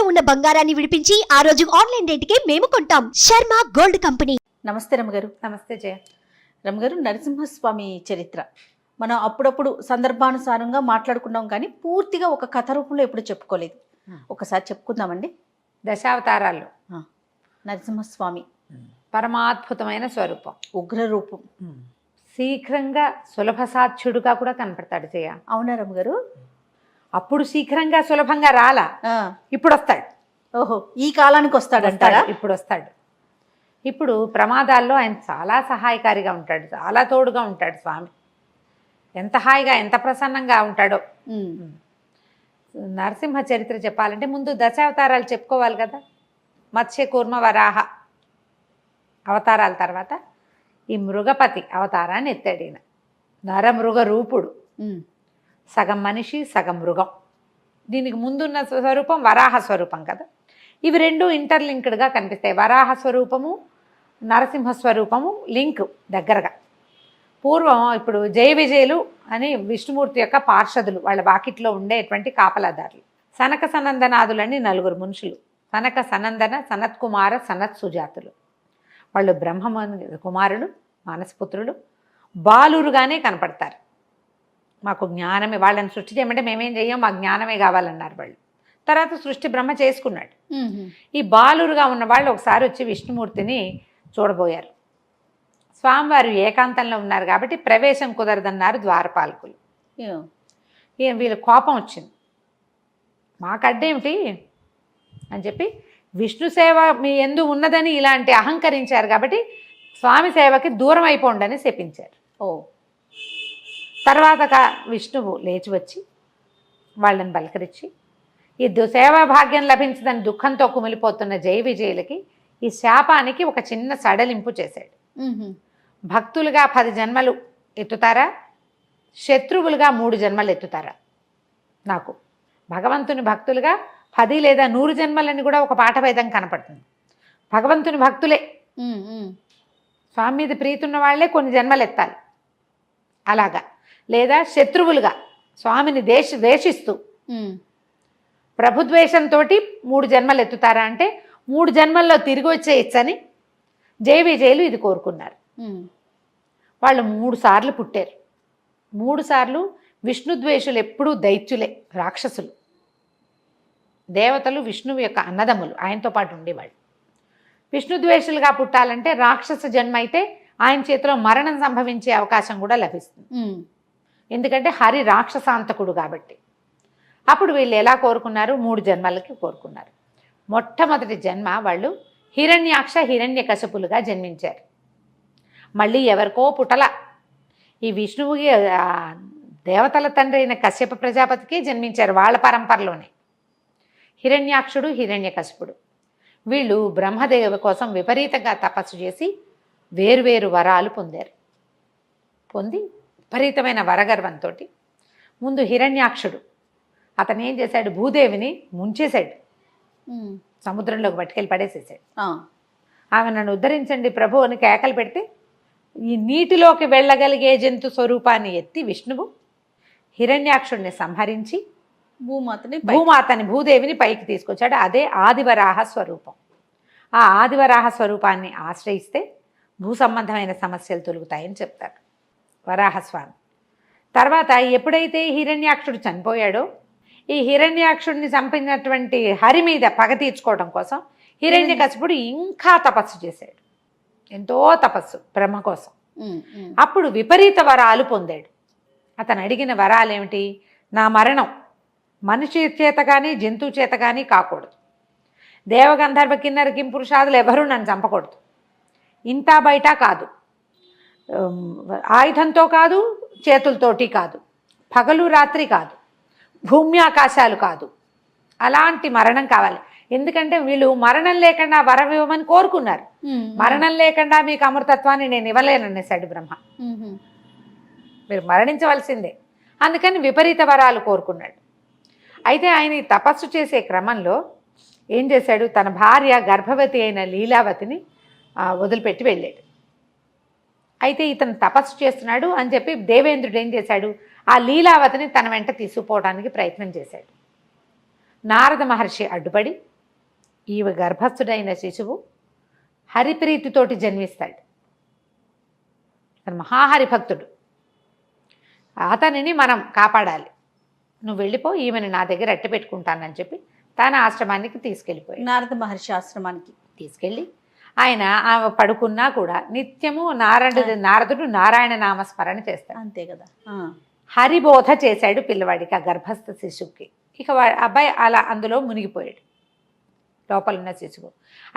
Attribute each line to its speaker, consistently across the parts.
Speaker 1: ఉన్న బంగారాన్ని విడిపించి ఆ రోజు ఆన్లైన్ రేటుకే మేము కొంటాం. Sharma gold company.
Speaker 2: నమస్తే రమగారు.
Speaker 3: నమస్తే జయ.
Speaker 2: రమగారు, నరసింహస్వామి చరిత్ర మనం అప్పుడప్పుడు సందర్భానుసారంగా మాట్లాడుకున్నాం, కానీ పూర్తిగా ఒక కథ రూపంలో ఎప్పుడు చెప్పుకోలేదు. ఒకసారి చెప్పుకుందామండి.
Speaker 3: దశావతారాల్లో
Speaker 2: నరసింహస్వామి
Speaker 3: పరమాద్భుతమైన స్వరూపం,
Speaker 2: ఉగ్ర రూపం.
Speaker 3: శీఘ్రంగా సులభ సాధ్యుడుగా కూడా కనపడతాడు జయ.
Speaker 2: అవునా రమగారు?
Speaker 3: అప్పుడు శీఘ్రంగా సులభంగా రాలా, ఇప్పుడు వస్తాడు.
Speaker 2: ఓహో, ఈ కాలానికి వస్తాడంటారా?
Speaker 3: ఇప్పుడు వస్తాడు. ఇప్పుడు ప్రమాదాల్లో ఆయన చాలా సహాయకారిగా ఉంటాడు, చాలా తోడుగా ఉంటాడు స్వామి. ఎంత హాయిగా ఎంత ప్రసన్నంగా ఉంటాడో. నరసింహ చరిత్ర చెప్పాలంటే ముందు దశావతారాలు చెప్పుకోవాలి కదా. మత్స్య కూర్మ వరాహ అవతారాల తర్వాత ఈ మృగపతి అవతారాన్ని ఎత్తాడు ఈయన. నరమృగ రూపుడు, సగం మనిషి సగం మృగం. దీనికి ముందున్న స్వరూపం వరాహ స్వరూపం కదా. ఇవి రెండు ఇంటర్లింక్డ్గా కనిపిస్తాయి. వరాహ స్వరూపము నరసింహ స్వరూపము లింక్ దగ్గరగా. పూర్వం ఇప్పుడు జయ విజయులు అని విష్ణుమూర్తి యొక్క పార్షదులు, వాళ్ళ వాకిట్లో ఉండేటువంటి కాపలాదారులు. సనక సనందనాదులని నలుగురు మనుషులు. సనక సనందన సనత్కుమార సనత్ సుజాతులు. వాళ్ళు బ్రహ్మ కుమారులు, మానసపుత్రులు. బాలురుగానే కనపడతారు. మాకు జ్ఞానమే, వాళ్ళని సృష్టి చేయమంటే మేమేం చెయ్యం, మా జ్ఞానమే కావాలన్నారు వాళ్ళు. తర్వాత సృష్టి బ్రహ్మ చేసుకున్నాడు. ఈ బాలురుగా ఉన్న వాళ్ళు ఒకసారి వచ్చి విష్ణుమూర్తిని చూడబోయారు. స్వామివారు ఏకాంతంలో ఉన్నారు కాబట్టి ప్రవేశం కుదరదన్నారు ద్వారపాలకులు. వీళ్ళ కోపం వచ్చింది, మాకు అడ్డేమిటి అని చెప్పి విష్ణు సేవ మీ ఎందు ఉన్నదని ఇలాంటి అహంకరించారు కాబట్టి స్వామి సేవకి దూరం అయిపోండని శపించారు. తర్వాత విష్ణువు లేచి వచ్చి వాళ్ళని బలకరించి ఈ సేవా భాగ్యం లభించదని దుఃఖంతో కుమిలిపోతున్న జయ విజయులకి ఈ శాపానికి ఒక చిన్న సడలింపు చేశాడు. భక్తులుగా 10 జన్మలు ఎత్తుతారా, శత్రువులుగా 3 జన్మలు ఎత్తుతారా? నాకు భగవంతుని భక్తులుగా 10 లేదా 100 జన్మలని కూడా ఒక పాఠభేదం కనపడుతుంది. భగవంతుని భక్తులే, స్వామి మీద ప్రీతి ఉన్న వాళ్ళే కొన్ని జన్మలు ఎత్తాలి అలాగా. లేదా శత్రువులుగా స్వామిని ద్వేషిస్తూ ప్రభుద్వేషంతో 3 జన్మలు ఎత్తుతారా అంటే 3 జన్మల్లో తిరిగి వచ్చేయచ్చని జయ విజయులు ఇది కోరుకున్నారు. వాళ్ళు 3 సార్లు పుట్టారు. 3 సార్లు విష్ణుద్వేషులు ఎప్పుడూ దైత్యులే, రాక్షసులు. దేవతలు విష్ణువు యొక్క అన్నదమ్ములు, ఆయనతో పాటు ఉండేవాళ్ళు. విష్ణుద్వేషులుగా పుట్టాలంటే రాక్షస జన్మ అయితే ఆయన చేతిలో మరణం సంభవించే అవకాశం కూడా లభిస్తుంది. ఎందుకంటే హరి రాక్షసాంతకుడు కాబట్టి. అప్పుడు వీళ్ళు ఎలా కోరుకున్నారు? 3 జన్మలకి కోరుకున్నారు. మొట్టమొదటి జన్మ వాళ్ళు హిరణ్యాక్ష హిరణ్యకశపులుగా జన్మించారు. మళ్ళీ ఎవరికో పుటల, ఈ విష్ణువుకి దేవతల తండ్రి అయిన కశ్యప ప్రజాపతికి జన్మించారు. వాళ్ళ పరంపరలోనే హిరణ్యాక్షుడు హిరణ్యకశపుడు. వీళ్ళు బ్రహ్మదేవ కోసం విపరీతంగా తపస్సు చేసి వేరువేరు వరాలు పొందారు. పొంది విపరీతమైన వరగర్వంతో ముందు హిరణ్యాక్షుడు అతను ఏం చేశాడు? భూదేవిని ముంచేశాడు, సముద్రంలోకి పట్టుకెళ్ళి పడేసేసాడు. ఆమె నన్ను ఉద్ధరించండి ప్రభు అని కేకలు పెడితే ఈ నీటిలోకి వెళ్ళగలిగే జంతు స్వరూపాన్ని ఎత్తి విష్ణువు హిరణ్యాక్షుడిని సంహరించి భూమాతని భూదేవిని పైకి తీసుకొచ్చాడు. అదే ఆదివరాహ స్వరూపం. ఆ ఆదివరాహ స్వరూపాన్ని ఆశ్రయిస్తే భూ సంబంధమైన సమస్యలు తొలుగుతాయని చెప్తారు వరాహస్వామి. తర్వాత ఎప్పుడైతే హిరణ్యాక్షుడు చనిపోయాడో ఈ హిరణ్యాక్షుడిని చంపినటువంటి హరి మీద పగ తీర్చుకోవడం కోసం హిరణ్యకశిపుడు ఇంకా తపస్సు చేశాడు. ఎంతో తపస్సు బ్రహ్మ కోసం. అప్పుడు విపరీత వరాలు పొందాడు. అతను అడిగిన వరాలు ఏమిటి? నా మరణం మనిషి చేత కానీ జంతువు చేత కానీ కాకూడదు. దేవగంధర్వ కిన్నర కింపురుషాదులు ఎవరూ నన్ను చంపకూడదు. ఇంత బయట కాదు, ఆయుధంతో కాదు, చేతులతోటి కాదు, పగలు రాత్రి కాదు, భూమి ఆకాశాలు కాదు. అలాంటి మరణం కావాలి. ఎందుకంటే వీళ్ళు మరణం లేకుండా వరం ఇవ్వమని కోరుకున్నారు. మరణం లేకుండా మీకు అమృతత్వాన్ని నేను ఇవ్వలేననేసాడు బ్రహ్మ. మీరు మరణించవలసిందే. అందుకని విపరీత వరాలు కోరుకున్నాడు. అయితే ఆయన తపస్సు చేసే క్రమంలో ఏం చేశాడు? తన భార్య గర్భవతి అయిన లీలావతిని వదిలిపెట్టి వెళ్ళాడు. అయితే ఇతను తపస్సు చేస్తున్నాడు అని చెప్పి దేవేంద్రుడు ఏం చేశాడు? ఆ లీలావతిని తన వెంట తీసుకుపోవడానికి ప్రయత్నం చేశాడు. నారద మహర్షి అడ్డుపడి ఈ గర్భస్థుడైన శిశువు హరిప్రీతితోటి జన్మిస్తాడు. అతను మహాహరి భక్తుడు. అతనిని మనం కాపాడాలి, నువ్వు వెళ్ళిపో, ఈమెను నా దగ్గర అట్టి పెట్టుకుంటానని చెప్పి తన ఆశ్రమానికి తీసుకెళ్ళిపోయాడు.
Speaker 2: నారద మహర్షి ఆశ్రమానికి
Speaker 3: తీసుకెళ్ళి ఆయన పడుకున్నా కూడా నిత్యము నారదుడు నారాయణ నామస్మరణ చేస్తాడు.
Speaker 2: అంతే కదా.
Speaker 3: హరిబోధ చేశాడు పిల్లవాడికి, ఆ గర్భస్థ శిశువుకి. ఇక అబ్బాయి అలా అందులో మునిగిపోయాడు, లోపల ఉన్న శిశువు.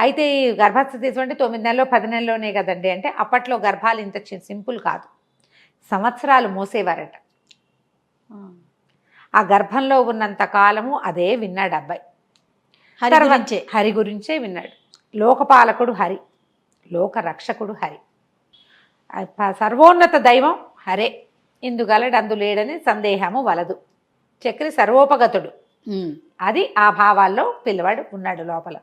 Speaker 3: అయితే ఈ గర్భస్థ శిశువు అంటే 9 నెలలో 10 నెలలోనే కదండి అంటే, అప్పట్లో గర్భాలు ఇంత సింపుల్ కాదు, సంవత్సరాలు మోసేవారట. ఆ గర్భంలో ఉన్నంత కాలము అదే విన్నాడు అబ్బాయి. హరి గురించే విన్నాడు. లోకపాలకుడు హరి, లోక రక్షకుడు హరి, సర్వోన్నత దైవం హరే, ఇందుగలడు అందులేడని సందేహము వలదు, చక్రి సర్వోపగతుడు. అది ఆ భావాల్లో పిల్లవాడు ఉన్నాడు లోపల.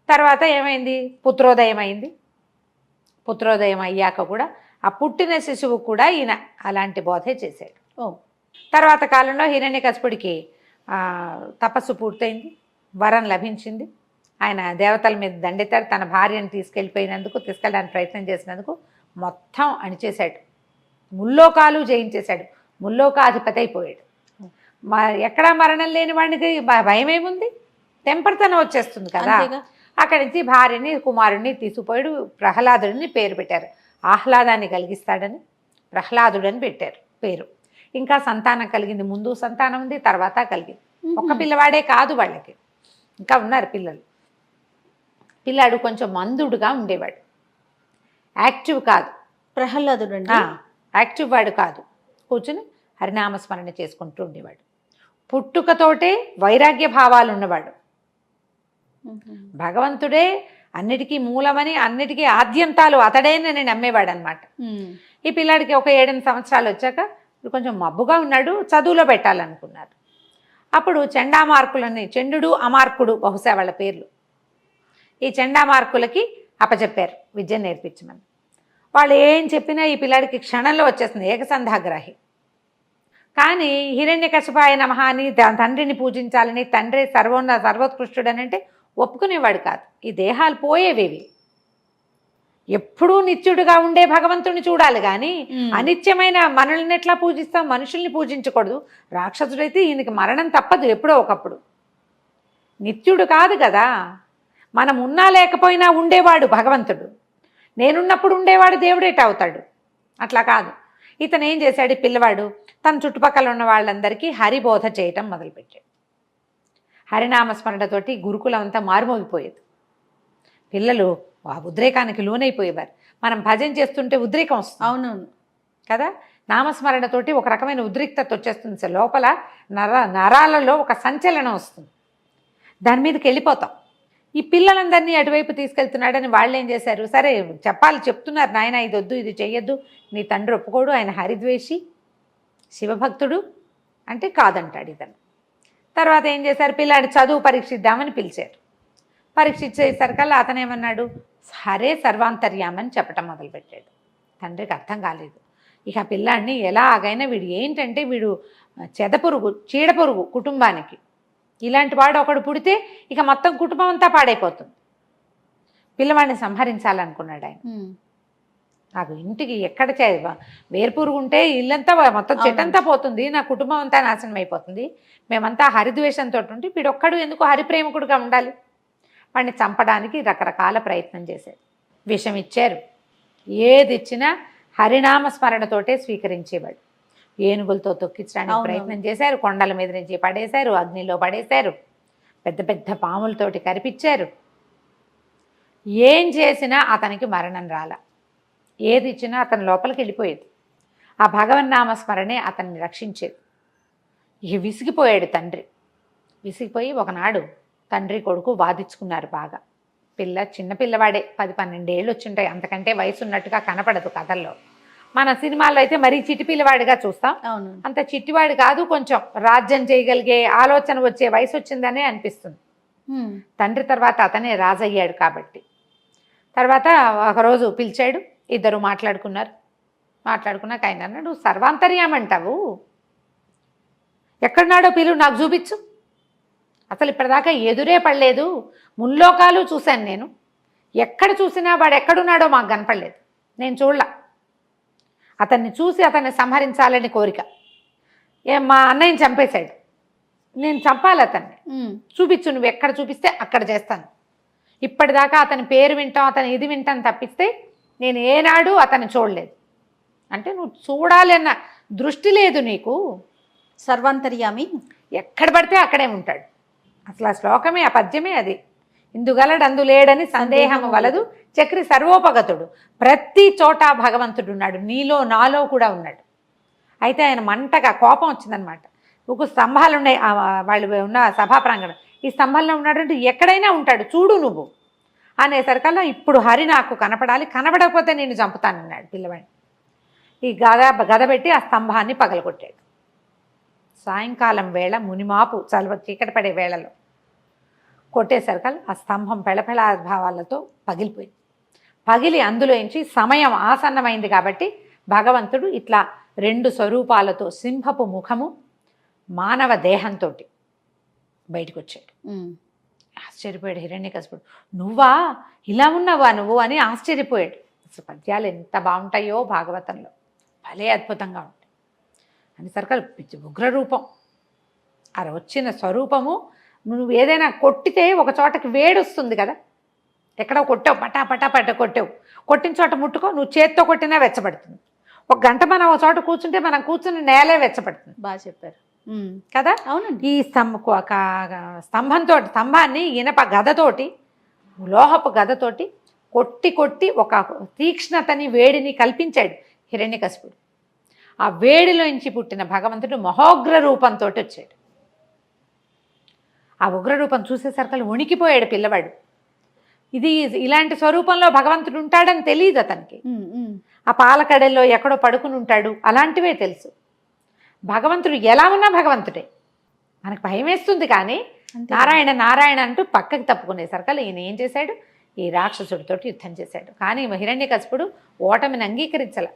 Speaker 3: తర్వాత ఏమైంది, పుత్రోదయం అయింది. పుత్రోదయం అయ్యాక కూడా ఆ పుట్టిన శిశువు కూడా ఈయన అలాంటి బోధే చేశాడు. తర్వాత కాలంలో హిరణ్యకశిపుడికి తపస్సు పూర్తయింది, వరం లభించింది. ఆయన దేవతల మీద దండెత్తాడు. తన భార్యను తీసుకెళ్ళడానికి ప్రయత్నం చేసినందుకు మొత్తం అణిచేశాడు, ముల్లోకాలు జయించేశాడు, ముల్లోకాధిపతి అయిపోయాడు. ఎక్కడా మరణం లేని వాడికి భయం ఏముంది, తెంపరితనం వచ్చేస్తుంది కదా. అక్కడి నుంచి భార్యని కుమారుడిని తీసుకుపోయాడు. ప్రహ్లాదుడిని పేరు పెట్టారు, ఆహ్లాదాన్ని కలిగిస్తాడని ప్రహ్లాదుడని పెట్టారు పేరు. ఇంకా సంతానం కలిగింది, ముందు సంతానం ఉంది, తర్వాత కలిగింది. ఒక్క పిల్లవాడే కాదు, వాళ్ళకి ఇంకా ఉన్నారు పిల్లలు. పిల్లాడు కొంచెం మందుడుగా ఉండేవాడు, యాక్టివ్ కాదు.
Speaker 2: ప్రహ్లాదుడు
Speaker 3: యాక్టివ్ వాడు కాదు, కూర్చుని హరినామస్మరణ చేసుకుంటూ ఉండేవాడు. పుట్టుకతోటే వైరాగ్య భావాలు ఉన్నవాడు. భగవంతుడే అన్నిటికీ మూలమని, అన్నిటికీ ఆద్యంతాలు అతడేనని నమ్మేవాడు అనమాట. ఈ పిల్లాడికి ఒక 7-8 సంవత్సరాలు వచ్చాక కొంచెం మబ్బుగా ఉన్నాడు, చదువులో పెట్టాలనుకున్నారు. అప్పుడు చండామార్కులని, చండు అమార్కుడు బహుశా వాళ్ళ పేర్లు, ఈ చండామార్కులకి అప్పచెప్పారు విద్య నేర్పించమని. వాళ్ళు ఏం చెప్పినా ఈ పిల్లాడికి క్షణంలో వచ్చేస్తుంది, ఏకసంధాగ్రాహి. కానీ హిరణ్యకశిపాయ నమః అని తండ్రిని పూజించాలని, తండ్రి సర్వోత్కృష్టుడని అంటే ఒప్పుకునేవాడు కాదు. ఈ దేహాలు పోయేవేవి, ఎప్పుడూ నిత్యుడుగా ఉండే భగవంతుడిని చూడాలి కానీ అనిత్యమైన మనల్ని ఎట్లా పూజిస్తాం, మనుషుల్ని పూజించకూడదు. రాక్షసుడైతే ఈయనకి మరణం తప్పదు ఎప్పుడో ఒకప్పుడు, నిత్యుడు కాదు కదా. మనం ఉన్నా లేకపోయినా ఉండేవాడు భగవంతుడు, నేనున్నప్పుడు ఉండేవాడు దేవుడేట అవుతాడు, అట్లా కాదు. ఇతను ఏం చేశాడు, పిల్లవాడు తన చుట్టుపక్కల ఉన్న వాళ్ళందరికీ హరిబోధ చేయటం మొదలుపెట్టాడు. హరినామస్మరణతోటి గురుకులం అంతా మారుమోగిపోయేది. పిల్లలు ఆ ఉద్రేకానికి లోనైపోయేవారు. మనం భజన చేస్తుంటే ఉద్రేకం వస్తుంది, అవునవును కదా. నామస్మరణతోటి ఒక రకమైన ఉద్రిక్తత వచ్చేస్తుంది, లోపల నరాలలో ఒక సంచలనం వస్తుంది, దాని మీదకి వెళ్ళిపోతాం. ఈ పిల్లలందరినీ అటువైపు తీసుకెళ్తున్నాడని వాళ్ళు ఏం చేశారు, సరే చెప్తున్నారు, నాయన ఇది వద్దు, ఇది చెయ్యొద్దు, నీ తండ్రి ఒప్పుకోడు, ఆయన హరిద్వేషి శివభక్తుడు అంటే కాదంటాడు ఇతను. తర్వాత ఏం చేశారు, పిల్లాడి చదువు పరీక్షిద్దామని పిలిచారు. పరీక్షించేసరికల్లా అతనేమన్నాడు, హరే సర్వాంతర్యామని చెప్పటం మొదలుపెట్టాడు. తండ్రికి అర్థం కాలేదు. ఇక పిల్లాడిని ఎలాగైనా, వీడు ఏంటంటే వీడు చీడపురుగు కుటుంబానికి, ఇలాంటి వాడు ఒకడు పుడితే ఇక మొత్తం కుటుంబం అంతా పాడైపోతుంది. పిల్లవాడిని సంహరించాలనుకున్నాడు ఆయన. నాకు ఇంటికి ఎక్కడ వేర్పురుగు ఉంటే ఇల్లంతా మొత్తం చెట్టంతా పోతుంది, నా కుటుంబం అంతా నాశనం అయిపోతుంది, మేమంతా హరిద్వేషంతో ఉంటే వీడొక్కడు ఎందుకు హరిప్రేమికుడుగా ఉండాలి. వాడిని చంపడానికి రకరకాల ప్రయత్నం చేశారు, విషం ఇచ్చారు, ఏది ఇచ్చినా హరినామ స్మరణతోటే స్వీకరించేవాడు. ఏనుగులతో తొక్కించడానికి ప్రయత్నం చేశారు, కొండల మీద నుంచి పడేశారు, అగ్నిలో పడేశారు, పెద్ద పెద్ద పాములతోటి కరిపించారు. ఏం చేసినా అతనికి మరణం రాల, ఏది ఇచ్చినా అతని లోపలికి వెళ్ళిపోయేది. ఆ భగవన్నామస్మరణే అతన్ని రక్షించేది. ఇక విసిగిపోయాడు తండ్రి. విసిగిపోయి ఒకనాడు తండ్రి కొడుకు వాదించుకున్నారు బాగా. చిన్న పిల్లవాడే, 10-12 ఏళ్ళు వచ్చింటాయి, అంతకంటే వయసు ఉన్నట్టుగా కనపడదు కథల్లో. మన సినిమాల్లో అయితే మరీ చిట్టి పిల్లవాడిగా చూస్తాం, అంత చిట్టివాడు కాదు, కొంచెం రాజ్యం చేయగలిగే ఆలోచన వచ్చే వయసు వచ్చిందనే అనిపిస్తుంది. తండ్రి తర్వాత అతనే రాజయ్యాడు కాబట్టి. తర్వాత ఒకరోజు పిలిచాడు, ఇద్దరు మాట్లాడుకున్నాక ఆయన అన్నాడు, సర్వాంతర్యామంటావు, ఎక్కడున్నాడో పిలువు, నాకు చూపించు అసలు ఇప్పటిదాకా ఎదురే పడలేదు, ముల్లోకాలు చూశాను నేను, ఎక్కడ చూసినా వాడు ఎక్కడున్నాడో మాకు కనపడలేదు, నేను చూడలా. అతన్ని చూసి అతన్ని సంహరించాలని కోరిక. మా అన్నయ్యని చంపేశాడు, నేను చంపాలి అతన్ని, చూపించు, నువ్వు ఎక్కడ చూపిస్తే అక్కడ చేస్తాను. ఇప్పటిదాకా అతని పేరు వింటాం, అతని ఇది వింటాను తప్పిస్తే నేను ఏనాడు అతన్ని చూడలేదు. అంటే నువ్వు చూడాలి అన్న దృష్టి లేదు నీకు.
Speaker 2: సర్వాంతర్యామి,
Speaker 3: ఎక్కడ పడితే అక్కడే ఉంటాడు. అసలు ఆ శ్లోకమే, ఆ పద్యమే అది. ఇందుగలడు అందులేడని సందేహం వలదు చక్రి సర్వోపగతుడు. ప్రతి చోట భగవంతుడు ఉన్నాడు, నీలో నాలో కూడా ఉన్నాడు. అయితే ఆయన మంటగా కోపం వచ్చిందనమాట. ఒక స్తంభాలు ఉన్నాయి వాళ్ళు ఉన్న సభా ప్రాంగణం, ఈ స్తంభంలో ఉన్నాడంటే ఎక్కడైనా ఉంటాడు చూడు నువ్వు అనేసరికల్లా ఇప్పుడు హరి నాకు కనపడాలి, కనపడకపోతే నేను చంపుతానన్నాడు పిల్లవాడిని. ఈ గద పెట్టి ఆ స్తంభాన్ని పగలగొట్టాడు. సాయంకాలం వేళ మునిమాపు చలవ చీకటి పడే వేళలో కొట్టేసరికల్ ఆ స్తంభం పెళపెళాభావాలతో పగిలిపోయింది. పగిలి అందులోంచి సమయం ఆసన్నమైంది కాబట్టి భగవంతుడు ఇట్లా 2 స్వరూపాలతో సింహపు ముఖము మానవ దేహంతో బయటకు వచ్చాడు. ఆశ్చర్యపోయాడు హిరణ్యకశిపుడు. నువ్వా, ఇలా ఉన్నావా నువ్వు అని ఆశ్చర్యపోయాడు. అసలు పద్యాలు ఎంత బాగుంటాయో భాగవతంలో, భలే అద్భుతంగా ఉంటాయి. అనేసరికల్ ఉగ్రరూపం, అలా వచ్చిన స్వరూపము. నువ్వు ఏదైనా కొట్టితే ఒక చోటకి వేడొస్తుంది కదా, ఎక్కడో కొట్టావు, పటా పటా పట్ట కొట్టావు, కొట్టిన చోట ముట్టుకో, నువ్వు చేత్తో కొట్టినా వెచ్చబడుతుంది. ఒక గంట మనం ఒక చోట కూర్చుంటే మనం కూర్చుని నేలే వెచ్చబడుతుంది.
Speaker 2: బాగా చెప్పారు
Speaker 3: కదా.
Speaker 2: అవునండి.
Speaker 3: ఈ స్తంభాన్ని ఇనప గదతోటి, లోహపు గదతోటి కొట్టి కొట్టి ఒక తీక్ష్ణతని వేడిని కల్పించాడు హిరణ్యకశిపుడు. ఆ వేడిలోంచి పుట్టిన భగవంతుడు మహోగ్ర రూపంతో వచ్చాడు. ఆ ఉగ్రరూపం చూసేసరికి వణికిపోయాడు పిల్లవాడు. ఇది ఇలాంటి స్వరూపంలో భగవంతుడు ఉంటాడని తెలియదు అతనికి. ఆ పాలకడల్లో ఎక్కడో పడుకుని ఉంటాడు అలాంటివే తెలుసు. భగవంతుడు ఎలా ఉన్నా భగవంతుడే. మనకు భయం వేస్తుంది కానీ నారాయణ నారాయణ అంటూ పక్కకి తప్పుకునేసరికి ఈయన ఏం చేశాడు, ఈ రాక్షసుడితో యుద్ధం చేశాడు. కానీ హిరణ్యకశిపుడు ఓటమిని అంగీకరించాల.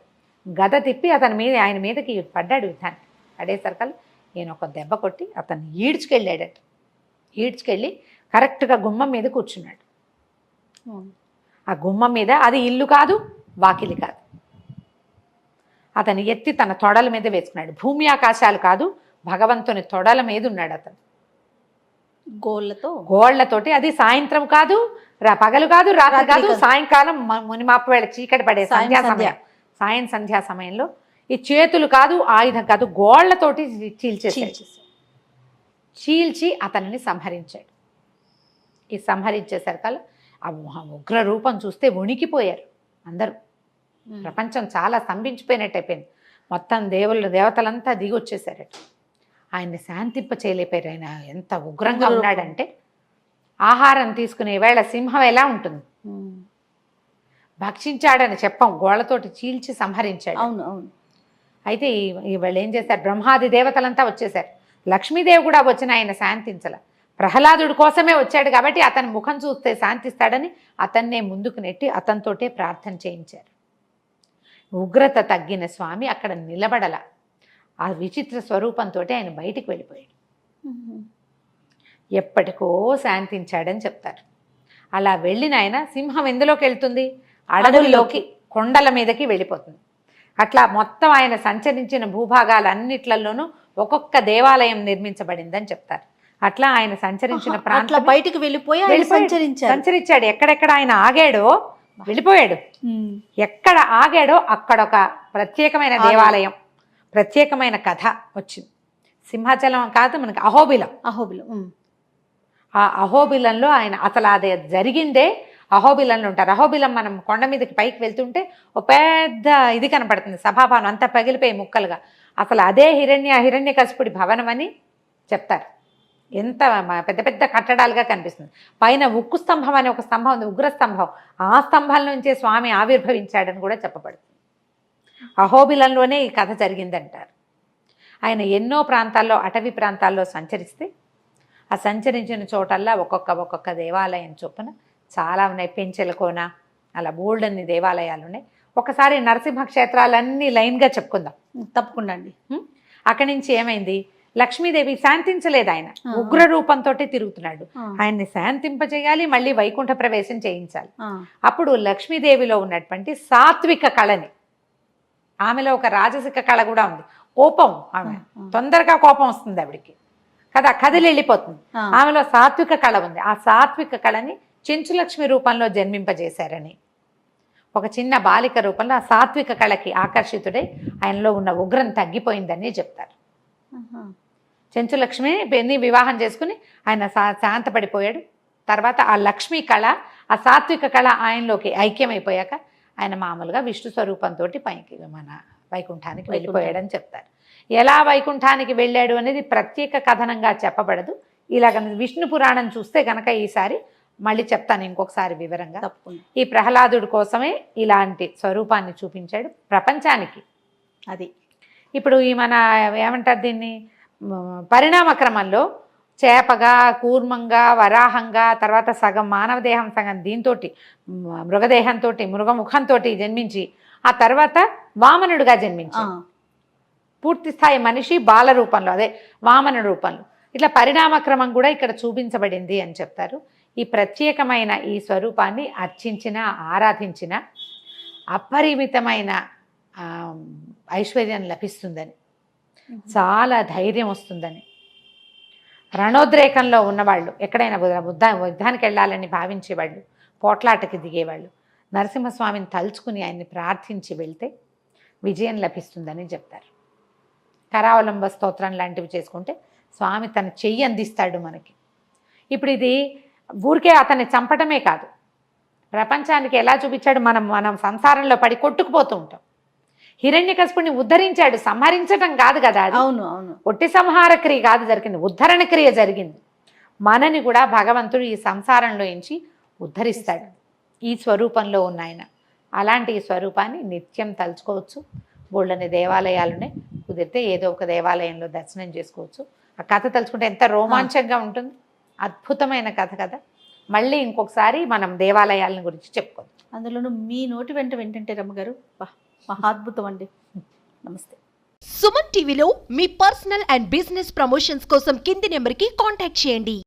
Speaker 3: గద తిప్పి ఆయన మీదకి పడ్డాడు యుద్ధాన్ని. పడేసరికి ఈయన ఒక దెబ్బ కొట్టి అతన్ని ఈడ్చుకెళ్ళాడట. ఈడ్చుకెళ్ళి కరెక్ట్గా గుమ్మం మీద కూర్చున్నాడు. ఆ గుమ్మం మీద అది ఇల్లు కాదు, వాకిలి కాదు. అతను ఎత్తి తన తొడల మీద వేసుకున్నాడు. భూమి ఆకాశాలు కాదు, భగవంతుని తొడల మీద ఉన్నాడు అతను. గోళ్లతోటి. అది సాయంత్రం కాదు, పగలు కాదు, రాత్రి కాదు, సాయంకాలం మునిమాపు వేళ చీకటి పడే సంధ్యా సమయంలో ఈ చేతులు కాదు, ఆయుధం కాదు, గోళ్లతోటి చీల్చి అతనిని సంహరించాడు. ఈ సంహరించేసరికల్లా ఆ ఉగ్ర రూపం చూస్తే వణికిపోయారు అందరూ. ప్రపంచం చాలా స్తంభించిపోయినట్టు అయిపోయింది. మొత్తం దేవతలంతా దిగి వచ్చేసారట. ఆయన్ని శాంతింప చేయలేపారు. ఆయన ఎంత ఉగ్రంగా ఉన్నాడంటే, ఆహారం తీసుకునే వేళ సింహం ఎలా ఉంటుంది, భక్షించాడని చెప్పం, గోళ్లతోటి చీల్చి సంహరించాడు.
Speaker 2: అవును అవును.
Speaker 3: అయితే వాళ్ళు ఏం చేశారు, బ్రహ్మాది దేవతలంతా వచ్చేసారు. లక్ష్మీదేవి కూడా వచ్చిన ఆయన శాంతించల. ప్రహ్లాదుడి కోసమే వచ్చాడు కాబట్టి అతని ముఖం చూస్తే శాంతిస్తాడని అతన్నే ముందుకు నెట్టి అతనితోటే ప్రార్థన చేయించారు. ఉగ్రత తగ్గిన స్వామి అక్కడ నిలబడల. ఆ విచిత్ర స్వరూపంతో ఆయన బయటికి వెళ్ళిపోయాడు. ఎప్పటికో శాంతించాడని చెప్తారు. అలా వెళ్ళిన ఆయన సింహం ఎందులోకి వెళ్తుంది, అడవుల్లోకి, కొండల మీదకి వెళ్ళిపోతుంది. అట్లా మొత్తం ఆయన సంచరించిన భూభాగాలన్నిట్లలోనూ ఒక్కొక్క దేవాలయం నిర్మించబడిందని చెప్తారు. అట్లా ఆయన సంచరించిన ప్రాంతం
Speaker 2: బయటికి వెళ్ళిపోయి
Speaker 3: సంచరించాడు. ఎక్కడెక్కడ ఆయన ఆగాడో వెళ్ళిపోయాడు. ఎక్కడ ఆగాడో అక్కడ ఒక ప్రత్యేకమైన దేవాలయం, ప్రత్యేకమైన కథ వచ్చింది. సింహాచలం కాదు, మనకి అహోబిలం. ఆ అహోబిలంలో ఆయన అసలు అది జరిగిందే అహోబిలంలో ఉంటారు. అహోబిలం మనం కొండ మీదకి పైకి వెళ్తుంటే ఒక పెద్ద ఇది కనపడుతుంది, సభాభవనం అంతా పగిలిపోయి ముక్కలుగా. అసలు అదే హిరణ్యకశిపుడి భవనం అని చెప్తారు. ఎంత పెద్ద పెద్ద కట్టడాలుగా కనిపిస్తుంది. పైన ఉక్కు స్తంభం అనే ఒక స్తంభం ఉంది, ఉగ్రస్తంభం. ఆ స్తంభం నుంచే స్వామి ఆవిర్భవించాడని కూడా చెప్పబడుతుంది. అహోబిలంలోనే ఈ కథ జరిగిందంటారు. ఆయన ఎన్నో ప్రాంతాల్లో, అటవీ ప్రాంతాల్లో సంచరిస్తే ఆ సంచరించిన చోటల్లా ఒక్కొక్క దేవాలయం చొప్పున చాలా ఉన్నాయి. పెంచెలకోన అలా బోల్డన్ని దేవాలయాలు ఉన్నాయి. ఒకసారి నరసింహ క్షేత్రాలన్నీ లైన్గా చెప్పుకుందాం.
Speaker 2: తప్పకుండా అండి.
Speaker 3: అక్కడి నుంచి ఏమైంది, లక్ష్మీదేవి శాంతించలేదు, ఆయన ఉగ్ర రూపంతో తిరుగుతున్నాడు. ఆయన్ని శాంతింపజేయాలి, మళ్ళీ వైకుంఠ ప్రవేశం చేయించాలి. అప్పుడు లక్ష్మీదేవిలో ఉన్నటువంటి సాత్విక కళని, ఆమెలో ఒక రాజసిక కళ కూడా ఉంది, కోపం, ఆమె తొందరగా కోపం వస్తుంది ఆవిడికి కదా, కదిలి వెళ్ళిపోతుంది. ఆమెలో సాత్విక కళ ఉంది. ఆ సాత్విక కళని చెంచులక్ష్మి రూపంలో జన్మింపజేశారని, ఒక చిన్న బాలిక రూపంలో ఆ సాత్విక కళకి ఆకర్షితుడై ఆయనలో ఉన్న ఉగ్రం తగ్గిపోయిందని చెప్తారు. చెంచులక్ష్మిని వివాహం చేసుకుని ఆయన శాంతపడిపోయాడు. తర్వాత ఆ లక్ష్మీ కళ, ఆ సాత్విక కళ ఆయనలోకి ఐక్యమైపోయాక ఆయన మామూలుగా విష్ణు స్వరూపంతో పైకి మన వైకుంఠానికి వెళ్ళిపోయాడని చెప్తారు. ఎలా వైకుంఠానికి వెళ్ళాడు అనేది ప్రత్యేక కథనంగా చెప్పబడదు. ఇలాగ విష్ణు పురాణం చూస్తే కనుక ఈసారి మళ్ళీ చెప్తాను ఇంకొకసారి వివరంగా. ఈ ప్రహ్లాదుడి కోసమే ఇలాంటి స్వరూపాన్ని చూపించాడు ప్రపంచానికి. అది ఇప్పుడు ఈ మన ఏమంటారు దీన్ని, పరిణామ క్రమంలో చేపగా, కూర్మంగా, వరాహంగా, తర్వాత సగం మానవ దేహం, సగం దీంతో మృగదేహంతో, మృగముఖంతో జన్మించి ఆ తర్వాత వామనుడిగా జన్మించి పూర్తి స్థాయి మనిషి బాల రూపంలో, అదే వామన రూపంలో, ఇట్లా పరిణామక్రమం కూడా ఇక్కడ చూపించబడింది అని చెప్తారు. ఈ ప్రత్యేకమైన ఈ స్వరూపాన్ని అర్చించిన, ఆరాధించిన అపరిమితమైన ఐశ్వర్యం లభిస్తుందని, చాలా ధైర్యం వస్తుందని, రణోద్రేకంలో ఉన్నవాళ్ళు, ఎక్కడైనా యుద్ధానికి వెళ్ళాలని భావించేవాళ్ళు, పోట్లాటకి దిగేవాళ్ళు నరసింహస్వామిని తలుచుకుని ఆయన్ని ప్రార్థించి వెళ్తే విజయం లభిస్తుందని చెప్తారు. కరావలంబ స్తోత్రం లాంటివి చేసుకుంటే స్వామి తన చెయ్యి అందిస్తాడు మనకి. ఇప్పుడు ఇది ఊరికే అతన్ని చంపటమే కాదు, ప్రపంచానికి ఎలా చూపించాడు, మనం సంసారంలో పడి కొట్టుకుపోతూ ఉంటాం. హిరణ్యకశిపుని ఉద్ధరించాడు, సంహరించటం కాదు కదా అది.
Speaker 2: అవును అవును,
Speaker 3: ఒట్టి సంహార క్రియ కాదు జరిగింది, ఉద్ధరణ క్రియ జరిగింది. మనని కూడా భగవంతుడు ఈ సంసారంలో నుంచి ఉద్ధరిస్తాడు ఈ స్వరూపంలో ఉన్న ఆయన. అలాంటి ఈ స్వరూపాన్ని నిత్యం తలుచుకోవచ్చు. బోళ్ళని దేవాలయాలునే, కుదిరితే ఏదో ఒక దేవాలయంలో దర్శనం చేసుకోవచ్చు. ఆ కథ తలుచుకుంటే ఎంత రోమాంచంగా ఉంటుంది, అద్భుతమైన కథ కదా. మళ్ళీ ఇంకొకసారి మనం దేవాలయాలను గురించి చెప్పుకోవచ్చు.
Speaker 2: అందులోనూ మీ నోటి వెంట వింటుంటే రమ్మగారు మహాద్భుతం అండి. నమస్తే.
Speaker 1: సుమన్ టీవీలో మీ పర్సనల్ అండ్ బిజినెస్ ప్రమోషన్స్ కోసం కింది నెంబర్కి కాంటాక్ట్ చేయండి.